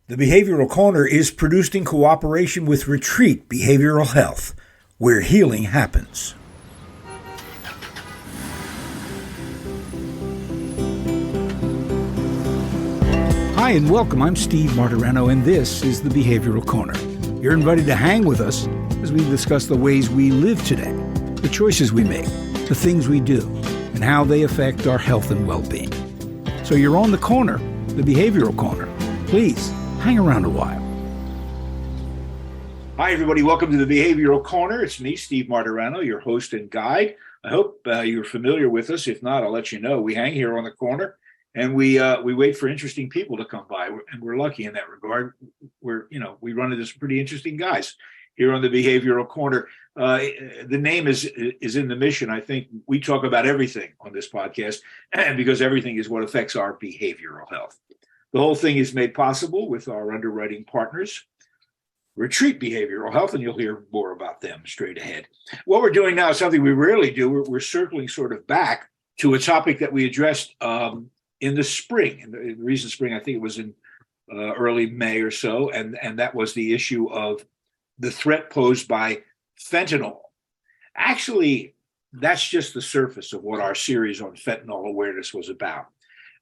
The Behavioral Corner is produced in cooperation with Retreat Behavioral Health, where healing happens. Hi and welcome. I'm Steve Martirano, and this is the Behavioral Corner. You're invited to hang with us as we discuss the ways we live today, the choices we make, the things we do, and how they affect our health and well-being. So you're on the corner, the Behavioral Corner. Please hang around a while. Hi, everybody. Welcome to the Behavioral Corner. It's me, Steve Martirano, your host and guide. I hope you're familiar with us. If not, I'll let you know. We hang here on the corner, and we wait for interesting people to come by, and we're lucky in that regard. We run into some pretty interesting guys here on the Behavioral Corner. The name is in the mission. I think we talk about everything on this podcast, and because everything is what affects our behavioral health. The whole thing is made possible with our underwriting partners, Retreat Behavioral Health, and you'll hear more about them straight ahead. What we're doing now is something we rarely do. We're circling sort of back to a topic that we addressed in the spring. In the recent spring, I think it was in early May or so, and that was the issue of the threat posed by fentanyl. Actually, that's just the surface of what our series on fentanyl awareness was about.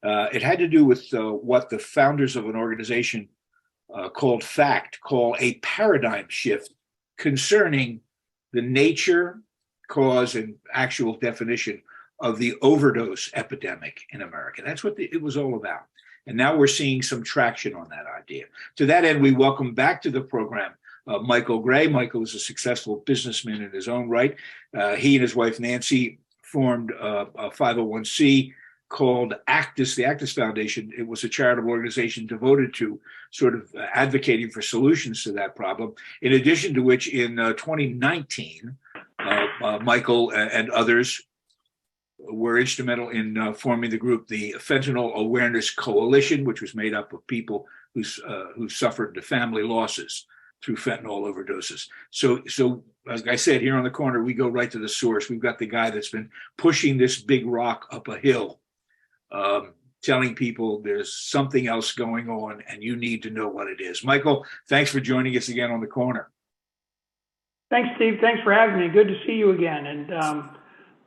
It had to do with what the founders of an organization called FACT call a paradigm shift concerning the nature, cause, and actual definition of the overdose epidemic in America. That's what it was all about. And now we're seeing some traction on that idea. To that end, we welcome back to the program Micheal Gray. Michael is a successful businessman in his own right. He and his wife, Nancy, formed a 501c called Actus, the Actus Foundation. It was a charitable organization devoted to sort of advocating for solutions to that problem. In addition to which, in 2019, Michael and others were instrumental in forming the group, the Fentanyl Awareness Coalition, which was made up of people who suffered the family losses through fentanyl overdoses. So as I said, here on the corner, we go right to the source. We've got the guy that's been pushing this big rock up a hill, telling people there's something else going on and you need to know what it is. Michael, thanks for joining us again on the corner. Thanks, Steve. Thanks for having me. Good to see you again. And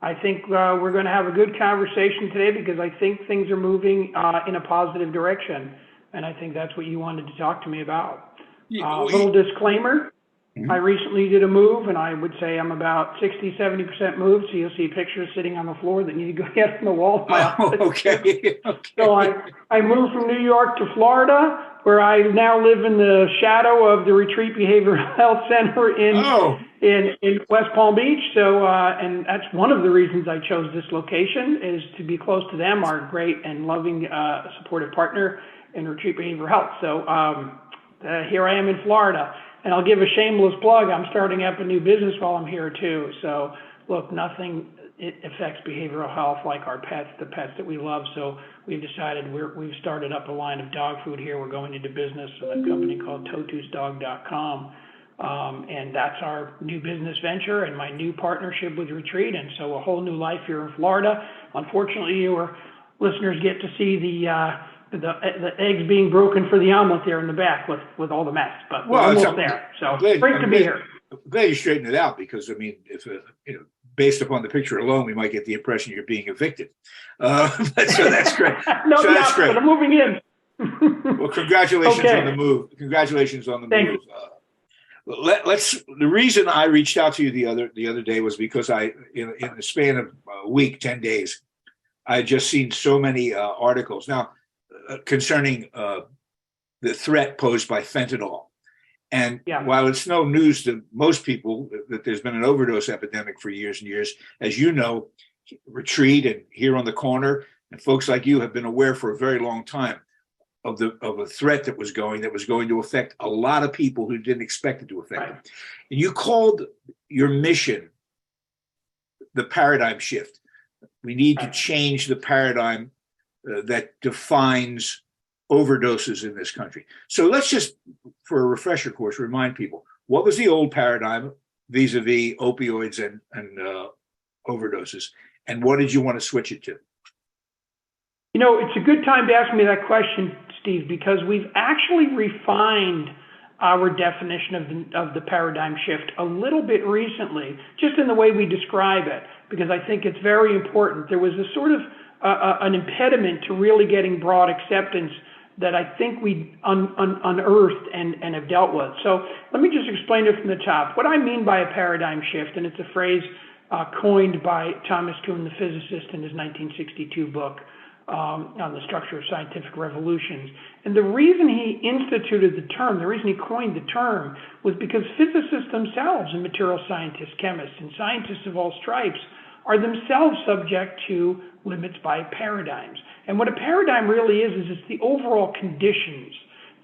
I think we're going to have a good conversation today because I think things are moving in a positive direction. And I think that's what you wanted to talk to me about. Little disclaimer. Mm-hmm. I recently did a move, and I would say I'm about 60-70% moved. So you'll see pictures sitting on the floor that need to go get on the wall of my office. Okay. So I moved from New York to Florida, where I now live in the shadow of the Retreat Behavioral Health Center in West Palm Beach. So and that's one of the reasons I chose this location, is to be close to them, our great and loving supportive partner in Retreat Behavioral Health. So here I am in Florida. And I'll give a shameless plug. I'm starting up a new business while I'm here too. So look, it affects behavioral health like our pets, the pets that we love. So we've decided we've started up a line of dog food here. We're going into business with a company called totusdog.com. And that's our new business venture and my new partnership with Retreat. And so a whole new life here in Florida. Unfortunately, your listeners get to see the eggs being broken for the omelet there in the back with all the mess, but we're almost there. So great to be here. I'm glad you straightened it out because, I mean, if based upon the picture alone, we might get the impression you're being evicted. So that's great. That's great. But I'm moving in. Well, congratulations on the move. Congratulations on the move. The reason I reached out to you the other day was because in the span of a week, 10 days, I had just seen so many articles. Now, concerning the threat posed by fentanyl. And while it's no news to most people that there's been an overdose epidemic for years and years, as you know, Retreat and here on the corner, and folks like you have been aware for a very long time of a threat that was going to affect a lot of people who didn't expect it to affect them. And you called your mission the paradigm shift. We need to change the paradigm that defines overdoses in this country. So let's just, for a refresher course, remind people, what was the old paradigm vis-a-vis opioids and overdoses, and what did you want to switch it to? You know, it's a good time to ask me that question, Steve, because we've actually refined our definition of the paradigm shift a little bit recently, just in the way we describe it, because I think it's very important. There was a sort of an impediment to really getting broad acceptance that I think we unearthed and have dealt with. So let me just explain it from the top. What I mean by a paradigm shift, and it's a phrase coined by Thomas Kuhn, the physicist, in his 1962 book on the structure of scientific revolutions. And the reason he instituted the term, the reason he coined the term, was because physicists themselves, and material scientists, chemists, and scientists of all stripes are themselves subject to limits by paradigms. And what a paradigm really is it's the overall conditions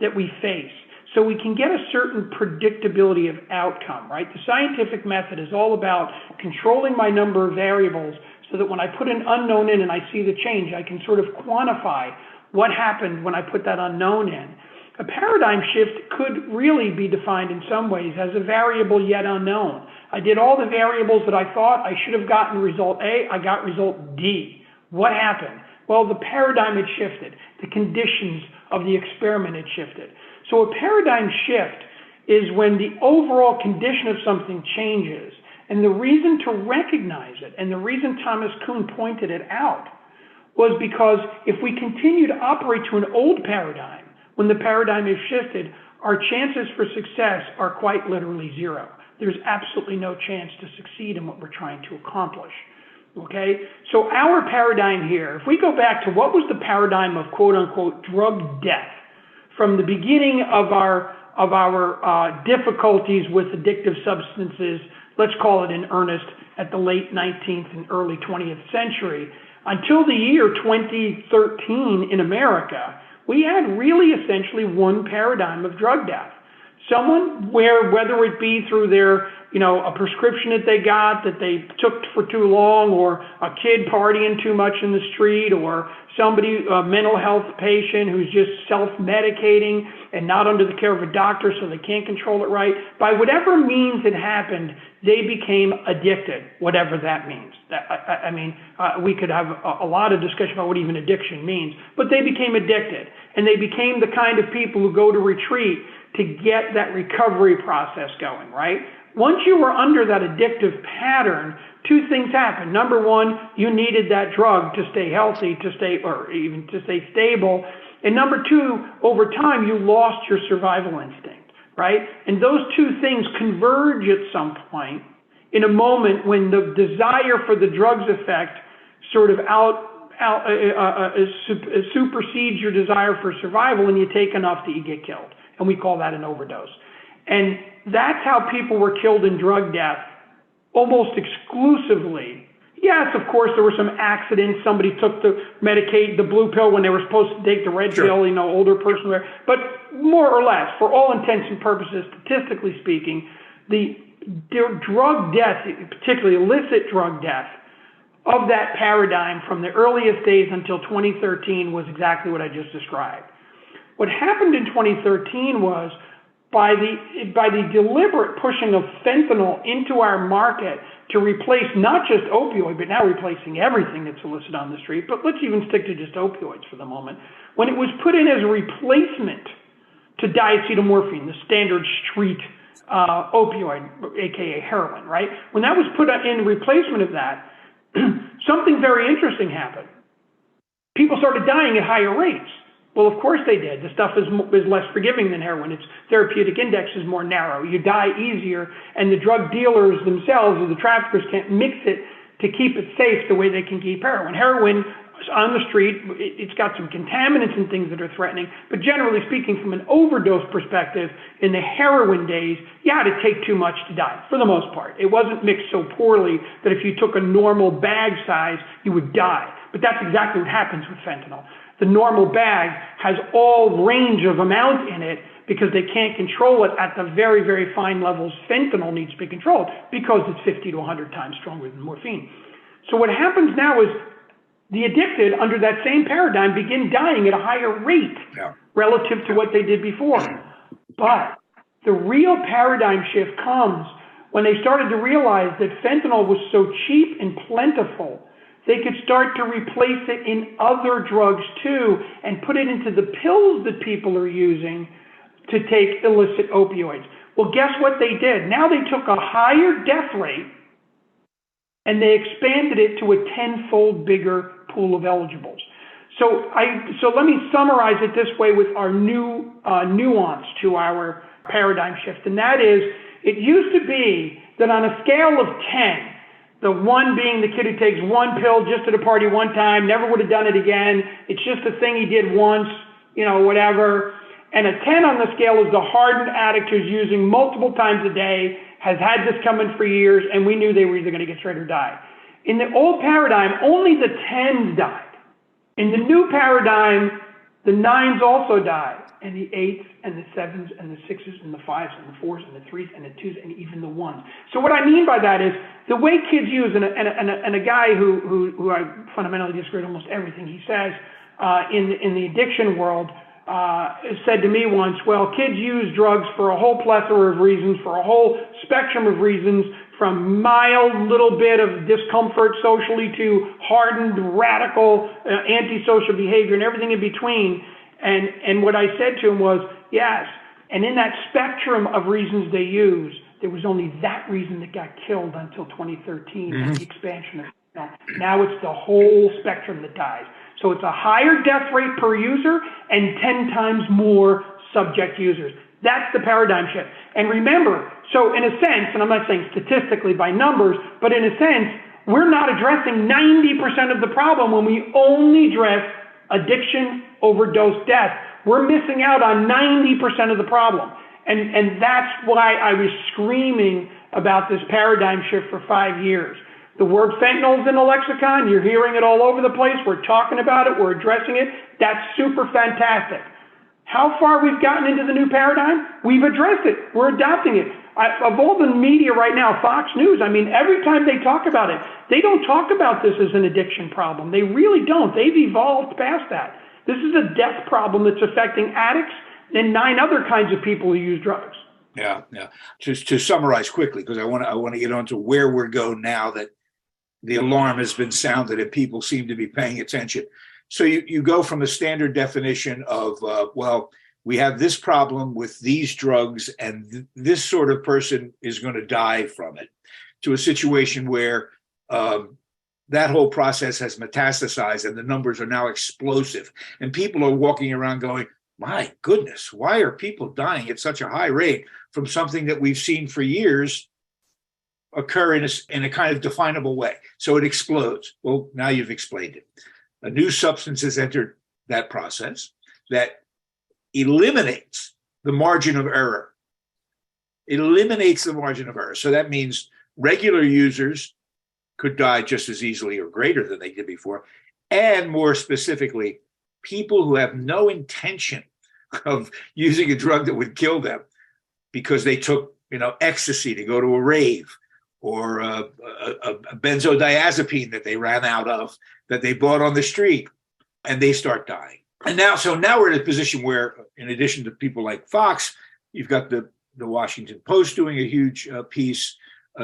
that we face. So we can get a certain predictability of outcome, right? The scientific method is all about controlling my number of variables so that when I put an unknown in and I see the change, I can sort of quantify what happened when I put that unknown in. A paradigm shift could really be defined in some ways as a variable yet unknown. I did all the variables that I thought I should have gotten result A, I got result D. What happened? Well, the paradigm had shifted. The conditions of the experiment had shifted. So a paradigm shift is when the overall condition of something changes. And the reason to recognize it, and the reason Thomas Kuhn pointed it out, was because if we continue to operate to an old paradigm, when the paradigm is shifted, our chances for success are quite literally zero. There's absolutely no chance to succeed in what we're trying to accomplish. Okay? So our paradigm here, if we go back to what was the paradigm of quote unquote drug death from the beginning of our difficulties with addictive substances, let's call it in earnest, at the late 19th and early 20th century, until the year 2013 in America, we had really essentially one paradigm of drug death. Someone whether it be through their, a prescription that they got that they took for too long, or a kid partying too much in the street, or somebody, a mental health patient who's just self-medicating and not under the care of a doctor so they can't control it right. By whatever means it happened, they became addicted, whatever that means. We could have a lot of discussion about what even addiction means, but they became addicted, and they became the kind of people who go to retreat to get that recovery process going, right? Once you were under that addictive pattern, two things happened. Number one, you needed that drug to stay healthy, or even to stay stable. And number two, over time, you lost your survival instinct, right? And those two things converge at some point in a moment when the desire for the drug's effect sort of supersedes your desire for survival, and you take enough that you get killed. And we call that an overdose. And that's how people were killed in drug death, almost exclusively. Yes, of course, there were some accidents. Somebody took the blue pill when they were supposed to take the red pill, older person. But more or less, for all intents and purposes, statistically speaking, the drug death, particularly illicit drug death, of that paradigm from the earliest days until 2013 was exactly what I just described. What happened in 2013 was by the deliberate pushing of fentanyl into our market to replace not just opioid, but now replacing everything that's illicit on the street, but let's even stick to just opioids for the moment. When it was put in as a replacement to diacetylmorphine, the standard street opioid, aka heroin, right? When that was put in replacement of that, something very interesting happened. People started dying at higher rates. Well, of course they did. The stuff is less forgiving than heroin. Its therapeutic index is more narrow. You die easier, and the drug dealers themselves or the traffickers can't mix it to keep it safe the way they can keep heroin. Heroin on the street, it's got some contaminants and things that are threatening, but generally speaking, from an overdose perspective, in the heroin days, you had to take too much to die, for the most part. It wasn't mixed so poorly that if you took a normal bag size, you would die. But that's exactly what happens with fentanyl. The normal bag has all range of amount in it because they can't control it at the very, very fine levels fentanyl needs to be controlled because it's 50 to 100 times stronger than morphine. So what happens now is the addicted under that same paradigm begin dying at a higher rate relative to what they did before. But the real paradigm shift comes when they started to realize that fentanyl was so cheap and plentiful they could start to replace it in other drugs too and put it into the pills that people are using to take illicit opioids. Well, guess what they did? Now they took a higher death rate and they expanded it to a 10-fold bigger pool of eligibles. So let me summarize it this way with our new nuance to our paradigm shift, and that is, it used to be that on a scale of 10, the 1 being the kid who takes 1 pill just at a party one time, never would have done it again, it's just a thing he did once, whatever. And a 10 on the scale is the hardened addict who's using multiple times a day, has had this coming for years, and we knew they were either going to get straight or die. In the old paradigm, only the 10s died. In the new paradigm, the 9s also die, and the 8s and the 7s and the 6s and the 5s and the 4s and the 3s and the 2s and even the 1s. So what I mean by that is the way kids use, and a guy who I fundamentally disagree with almost everything he says in the addiction world, said to me once, well, kids use drugs for a whole plethora of reasons, for a whole spectrum of reasons, from mild little bit of discomfort socially to hardened, radical, antisocial behavior and everything in between. And what I said to him was, yes, and in that spectrum of reasons they use, there was only that reason that got killed until 2013 and the expansion of it. Now it's the whole spectrum that dies. So it's a higher death rate per user and 10 times more subject users. That's the paradigm shift. And remember, so in a sense, and I'm not saying statistically by numbers, but in a sense, we're not addressing 90% of the problem when we only address addiction, overdose, death. We're missing out on 90% of the problem. And that's why I was screaming about this paradigm shift for 5 years. The word fentanyl is in the lexicon. You're hearing it all over the place. We're talking about it. We're addressing it. That's super fantastic. How far we've gotten into the new paradigm? We've addressed it. We're adopting it. Of all the media right now, Fox News, every time they talk about it, they don't talk about this as an addiction problem. They really don't. They've evolved past that. This is a death problem that's affecting addicts and 9 other kinds of people who use drugs. Yeah. Just to summarize quickly, because I want to get on to where we're going now that the alarm has been sounded and people seem to be paying attention. So you go from a standard definition of, we have this problem with these drugs and this sort of person is going to die from it, to a situation where that whole process has metastasized and the numbers are now explosive. And people are walking around going, my goodness, why are people dying at such a high rate from something that we've seen for years occur in a kind of definable way? So it explodes. Well, now you've explained it. A new substance has entered that process that eliminates the margin of error. It eliminates the margin of error. So that means regular users could die just as easily or greater than they did before. And more specifically, people who have no intention of using a drug that would kill them because they took, ecstasy to go to a rave, or a benzodiazepine that they ran out of, that they bought on the street, and they start dying. And now we're in a position where, in addition to people like Fox, you've got the Washington Post doing a huge piece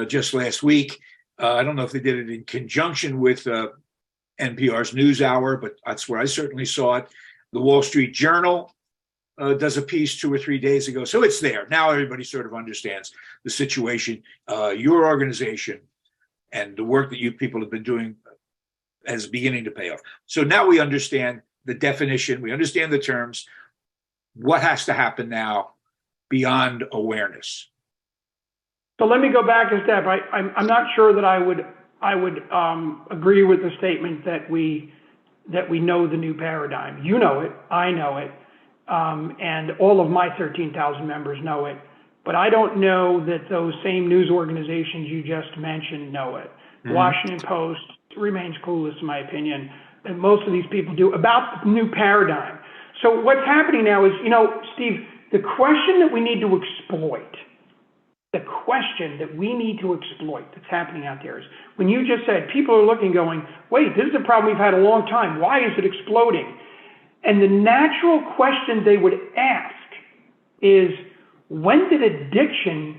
just last week. I don't know if they did it in conjunction with NPR's NewsHour, but that's where I certainly saw it. The Wall Street Journal does a piece 2 or 3 days ago. So it's there. Now everybody sort of understands the situation. Your organization and the work that you people have been doing is beginning to pay off. So now we understand the definition. We understand the terms. What has to happen now beyond awareness? So let me go back a step. I'm not sure that I would agree with the statement that we know the new paradigm. You know it. I know it. And all of my 13,000 members know it, but I don't know that those same news organizations you just mentioned know it. Mm-hmm. Washington Post remains clueless, in my opinion, and most of these people do, about the new paradigm. So what's happening now is, Steve, the question that we need to exploit, that's happening out there is, when you just said, people are looking going, wait, this is a problem we've had a long time. Why is it exploding? And the natural question they would ask is, when did addiction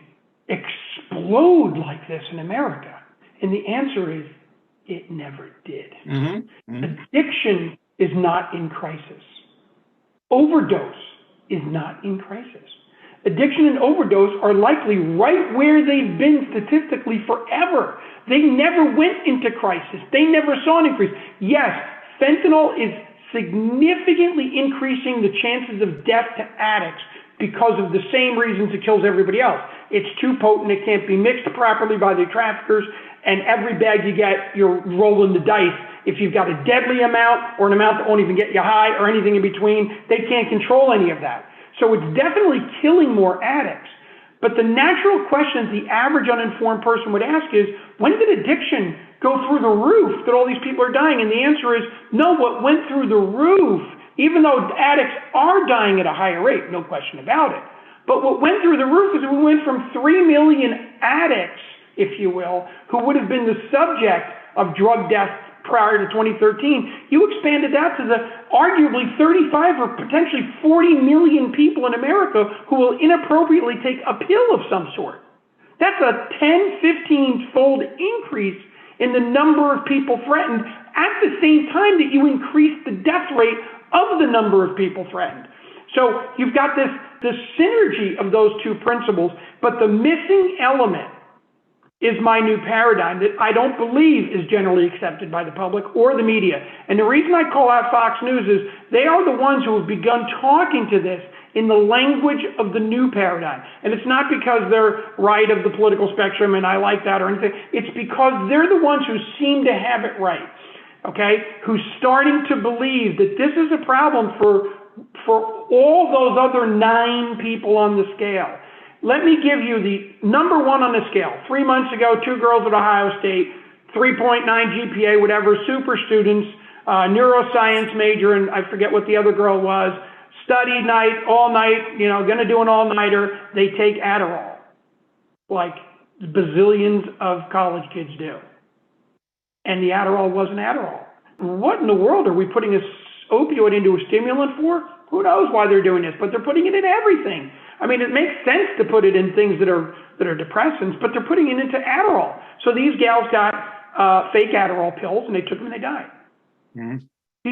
explode like this in America? And the answer is It never did. Mm-hmm. Mm-hmm. Addiction is not in crisis. Overdose is not in crisis. Addiction and overdose are likely right where they've been statistically forever. They never went into crisis. They never saw an increase. Yes, fentanyl is significantly increasing the chances of death to addicts because of the same reasons it kills everybody else. It's too potent, it can't be mixed properly by the traffickers, and every bag you get, you're rolling the dice. If you've got a deadly amount or an amount that won't even get you high or anything in between, they can't control any of that. So it's definitely killing more addicts. But the natural questions the average uninformed person would ask is, when did addiction go through the roof that all these people are dying? And the answer is, no, what went through the roof, even though addicts are dying at a higher rate, no question about it. But what went through the roof is we went from 3 million addicts, if you will, who would have been the subject of drug deaths prior to 2013. You expanded that to the arguably 35 or potentially 40 million people in America who will inappropriately take a pill of some sort. That's a 10, 15-fold increase in the number of people threatened at the same time that you increase the death rate of the number of people threatened. So you've got this synergy of those two principles, but the missing element is my new paradigm that I don't believe is generally accepted by the public or the media. And the reason I call out Fox News is they are the ones who have begun talking to this in the language of the new paradigm. And it's not because they're right of the political spectrum and I like that or anything. It's because they're the ones who seem to have it right, okay? Who's starting to believe that this is a problem for all those other 9 people on the scale. Let me give you the number 1 on the scale. 3 months ago, 2 girls at Ohio State, 3.9 GPA, whatever, super students, neuroscience major, and I forget what the other girl was, study night, all night, gonna do an all-nighter. They take Adderall, like bazillions of college kids do. And the Adderall wasn't Adderall. What in the world are we putting this opioid into a stimulant for? Who knows why they're doing this, but they're putting it in everything. I mean, it makes sense to put it in things that are depressants, but they're putting it into Adderall. So these gals got fake Adderall pills, and they took them and they died. Mm-hmm.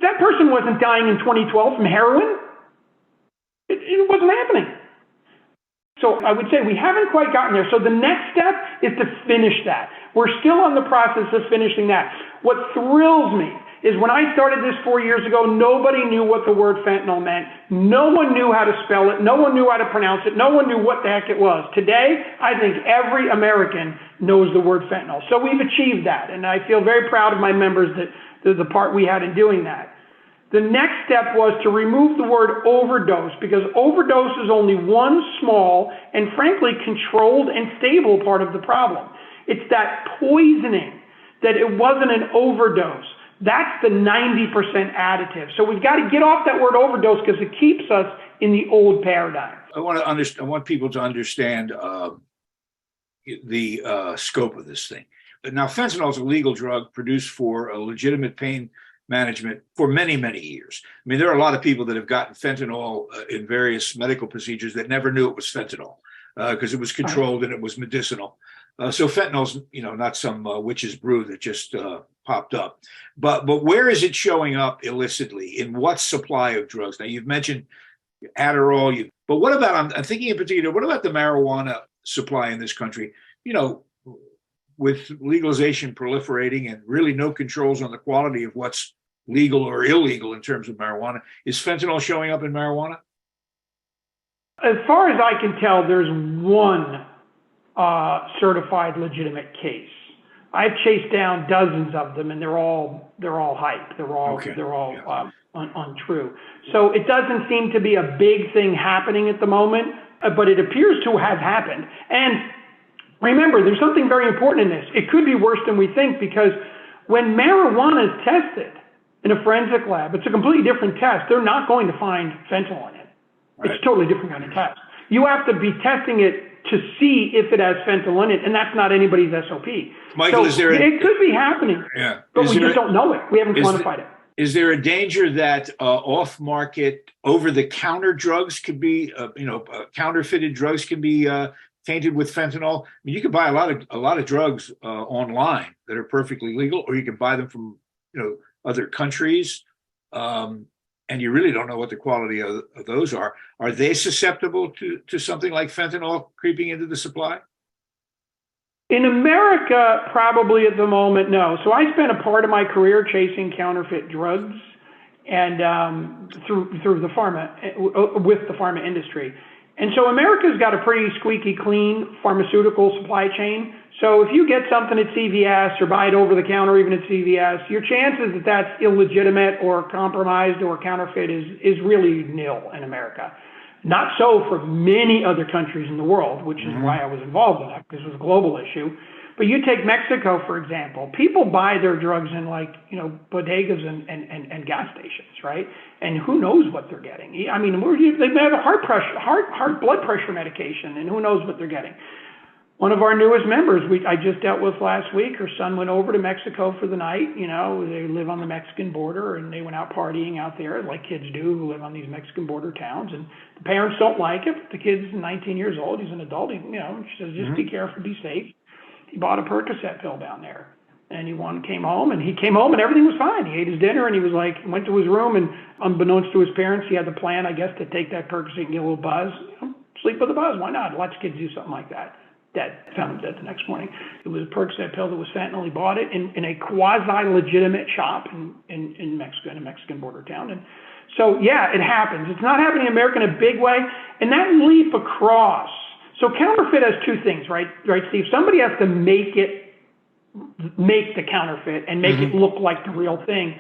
That person wasn't dying in 2012 from heroin. It wasn't happening. So I would say we haven't quite gotten there. So the next step is to finish that. We're still on the process of finishing that. What thrills me is when I started this 4 years ago, nobody knew what the word fentanyl meant. No one knew how to spell it. No one knew how to pronounce it. No one knew what the heck it was. Today, I think every American knows the word fentanyl. So we've achieved that, and I feel very proud of my members that the part we had in doing that. The next step was to remove the word overdose, because overdose is only one small and frankly controlled and stable part of the problem. It's that poisoning, that it wasn't an overdose. That's the 90% additive. So we've got to get off that word overdose because it keeps us in the old paradigm. I want people to understand the scope of this thing. Now, fentanyl is a legal drug produced for a legitimate pain management for many, many years. I mean, there are a lot of people that have gotten fentanyl in various medical procedures that never knew it was fentanyl because it was controlled and it was medicinal. So fentanyl's, not some witch's brew that just popped up. But where is it showing up illicitly? In what supply of drugs? Now, you've mentioned Adderall, but what about, I'm thinking in particular, what about the marijuana supply in this country? With legalization proliferating and really no controls on the quality of what's legal or illegal in terms of marijuana, is fentanyl showing up in marijuana? As far as I can tell, there's one certified legitimate case. I've chased down dozens of them, and they're all hype. They're all untrue. So it doesn't seem to be a big thing happening at the moment, but it appears to have happened. And remember, there's something very important in this. It could be worse than we think, because when marijuana is tested in a forensic lab, it's a completely different test. They're not going to find fentanyl in it. Right. It's a totally different kind of test. You have to be testing it to see if it has fentanyl in it, and that's not anybody's SOP. Michael, so it could be happening, but we just don't know it. We haven't quantified it. Is there a danger that off-market, over-the-counter drugs could be, counterfeited drugs can be tainted with fentanyl. I mean, you can buy a lot of drugs online that are perfectly legal, or you can buy them from other countries, and you really don't know what the quality of those are. Are they susceptible to something like fentanyl creeping into the supply? In America, probably at the moment, no. So I spent a part of my career chasing counterfeit drugs, and through the with the pharma industry. And so America's got a pretty squeaky clean pharmaceutical supply chain. So if you get something at CVS or buy it over the counter even at CVS, your chances that that's illegitimate or compromised or counterfeit is really nil in America. Not so for many other countries in the world, which is why I was involved in that, because it was a global issue. But you take Mexico, for example, people buy their drugs in bodegas and gas stations, right? And who knows what they're getting? I mean, they have a heart blood pressure medication, and who knows what they're getting. One of our newest members, I just dealt with last week, her son went over to Mexico for the night. They live on the Mexican border, and they went out partying out there like kids do who live on these Mexican border towns. And the parents don't like it. The kid's 19 years old. He's an adult. She says, just be careful, be safe. He bought a Percocet pill down there, and he came home, and everything was fine. He ate his dinner, and he went to his room, and unbeknownst to his parents, he had the plan, I guess, to take that Percocet and get a little buzz. Sleep with a buzz. Why not? Lots of kids do something like that. Dead. Found him dead the next morning. It was a Percocet pill that was fentanyl. He bought it in a quasi-legitimate shop in Mexico, in a Mexican border town. And so, yeah, it happens. It's not happening in America in a big way. And that leap across. So counterfeit has two things, right, Steve? Somebody has to make the counterfeit and make it look like the real thing.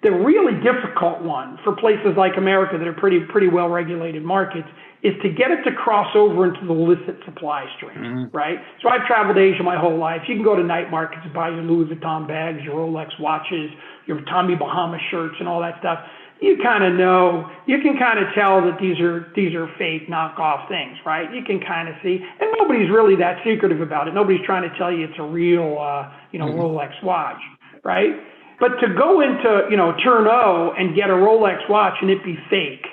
The really difficult one for places like America that are pretty well-regulated markets is to get it to cross over into the illicit supply stream, right? So I've traveled Asia my whole life. You can go to night markets and buy your Louis Vuitton bags, your Rolex watches, your Tommy Bahama shirts and all that stuff. You kind of know, you can kind of tell that these are fake knockoff things, right? You can kind of see, and nobody's really that secretive about it. Nobody's trying to tell you it's a real, Rolex watch, right? But to go into, Turno and get a Rolex watch and it be fake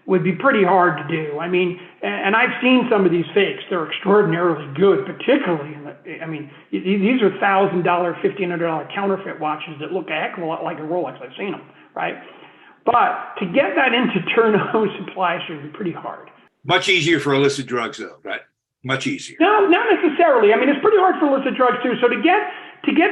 would be pretty hard to do. I mean, and I've seen some of these fakes. They're extraordinarily good, particularly these are $1,000, $1,500 counterfeit watches that look a heck of a lot like a Rolex. I've seen them, right? But to get that into Turno supply stream would be pretty hard. Much easier for illicit drugs, though, right? Much easier. No, not necessarily. I mean, it's pretty hard for illicit drugs, too. So to get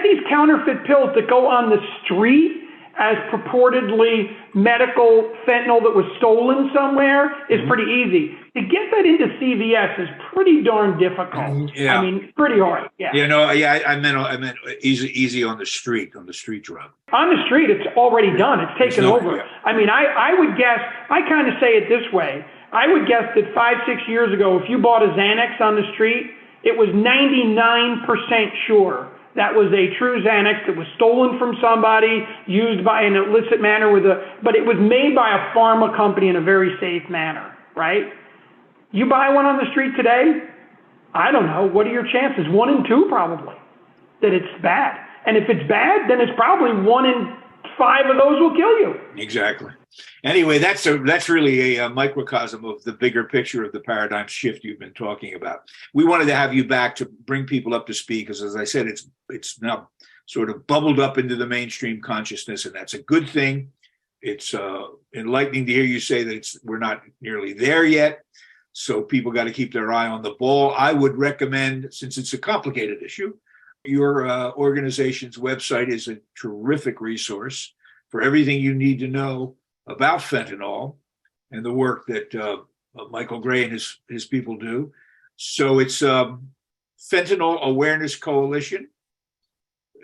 these counterfeit pills that go on the street as purportedly medical fentanyl that was stolen somewhere is pretty easy. To get that into CVS is pretty darn difficult. Yeah. I mean, pretty hard. Yeah. I meant easy on the street drug. On the street, it's already done. It's taken over. Yeah. I mean, I would guess, I kind of say it this way. I would guess that 5-6 years ago, if you bought a Xanax on the street, it was 99% sure that was a true Xanax that was stolen from somebody, used by an illicit manner but it was made by a pharma company in a very safe manner, right? You buy one on the street today, I don't know, what are your chances? 1 in 2 probably, that it's bad. And if it's bad, then it's probably 1 in 5 of those will kill you. Exactly. Anyway, that's really a microcosm of the bigger picture of the paradigm shift you've been talking about. We wanted to have you back to bring people up to speed because, as I said, it's now sort of bubbled up into the mainstream consciousness, and that's a good thing. It's enlightening to hear you say that we're not nearly there yet, so people got to keep their eye on the ball. I would recommend, since it's a complicated issue, your organization's website is a terrific resource for everything you need to know about fentanyl and the work that Micheal Gray and his people do. So it's Fentanyl Awareness Coalition.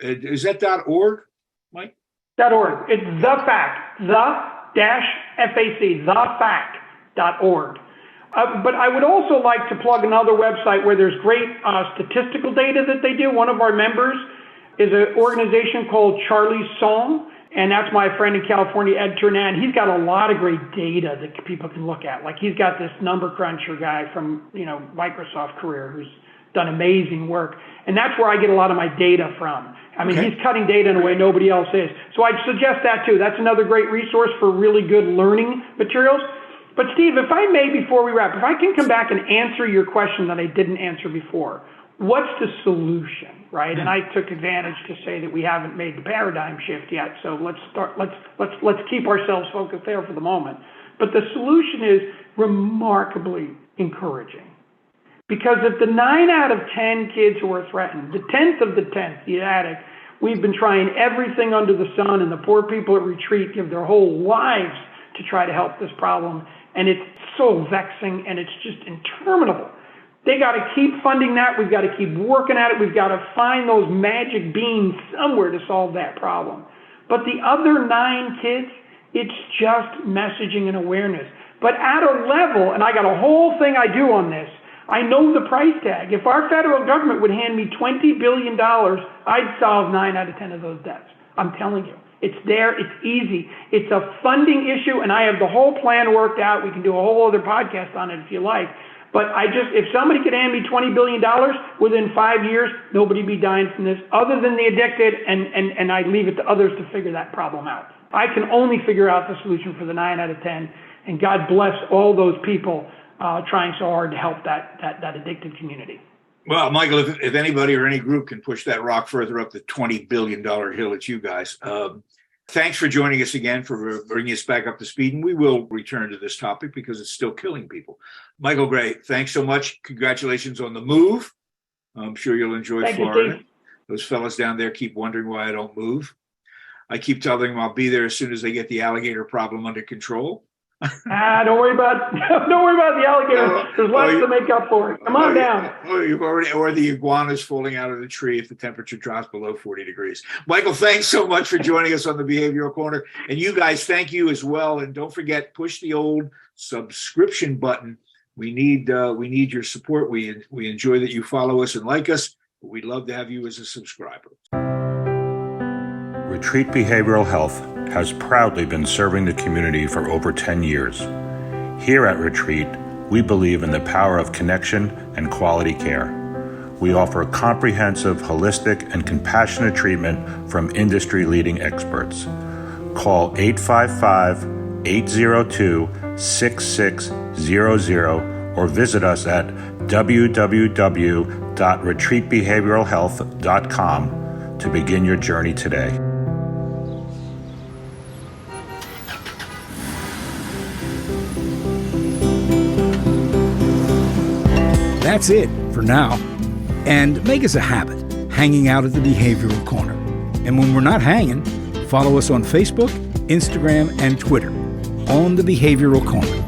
Is that .org, Mike? .org. It's the fact, thefact.org. But I would also like to plug another website where there's great statistical data that they do. One of our members is an organization called Charlie's Song, and that's my friend in California, Ed Turnan. He's got a lot of great data that people can look at. Like he's got this number cruncher guy from Microsoft career who's done amazing work, and that's where I get a lot of my data from. I mean, He's cutting data in a way nobody else is. So I'd suggest that too. That's another great resource for really good learning materials. But Steve, if I may, before we wrap, if I can come back and answer your question that I didn't answer before, what's the solution, right? And I took advantage to say that we haven't made the paradigm shift yet, so let's keep ourselves focused there for the moment. But the solution is remarkably encouraging. Because if the 9 out of 10 kids who are threatened, the 10th of the 10th, the addict, we've been trying everything under the sun, and the poor people at Retreat give their whole lives to try to help this problem. And it's so vexing, and it's just interminable. They got to keep funding that. We've got to keep working at it. We've got to find those magic beans somewhere to solve that problem. But the other 9 kids, it's just messaging and awareness. But at a level, and I got a whole thing I do on this, I know the price tag. If our federal government would hand me $20 billion, I'd solve 9 out of 10 of those deaths. I'm telling you. It's there. It's easy. It's a funding issue, and I have the whole plan worked out. We can do a whole other podcast on it if you like. But if somebody could hand me $20 billion within 5 years, nobody'd be dying from this other than the addicted, and I leave it to others to figure that problem out. I can only figure out the solution for the 9 out of 10, and God bless all those people trying so hard to help that addicted community. Well, Michael, if anybody or any group can push that rock further up the $20 billion hill, it's you guys. Thanks for joining us again, for bringing us back up to speed. And we will return to this topic because it's still killing people. Micheal Gray, thanks so much. Congratulations on the move. I'm sure you'll enjoy Florida. Those fellas down there keep wondering why I don't move. I keep telling them I'll be there as soon as they get the alligator problem under control. Don't worry about the alligator. There's lots to make up for it. Come on down. Or the iguanas falling out of the tree if the temperature drops below 40 degrees. Michael, thanks so much for joining us on the Behavioral Corner. And you guys, thank you as well. And don't forget, push the old subscription button. We need your support. We enjoy that you follow us and like us, but we'd love to have you as a subscriber. Retreat Behavioral Health has proudly been serving the community for over 10 years. Here at Retreat, we believe in the power of connection and quality care. We offer comprehensive, holistic, and compassionate treatment from industry-leading experts. Call 855-802-6600 or visit us at www.retreatbehavioralhealth.com to begin your journey today. That's it for now. And make us a habit, hanging out at the Behavioral Corner. And when we're not hanging, follow us on Facebook, Instagram, and Twitter on the Behavioral Corner.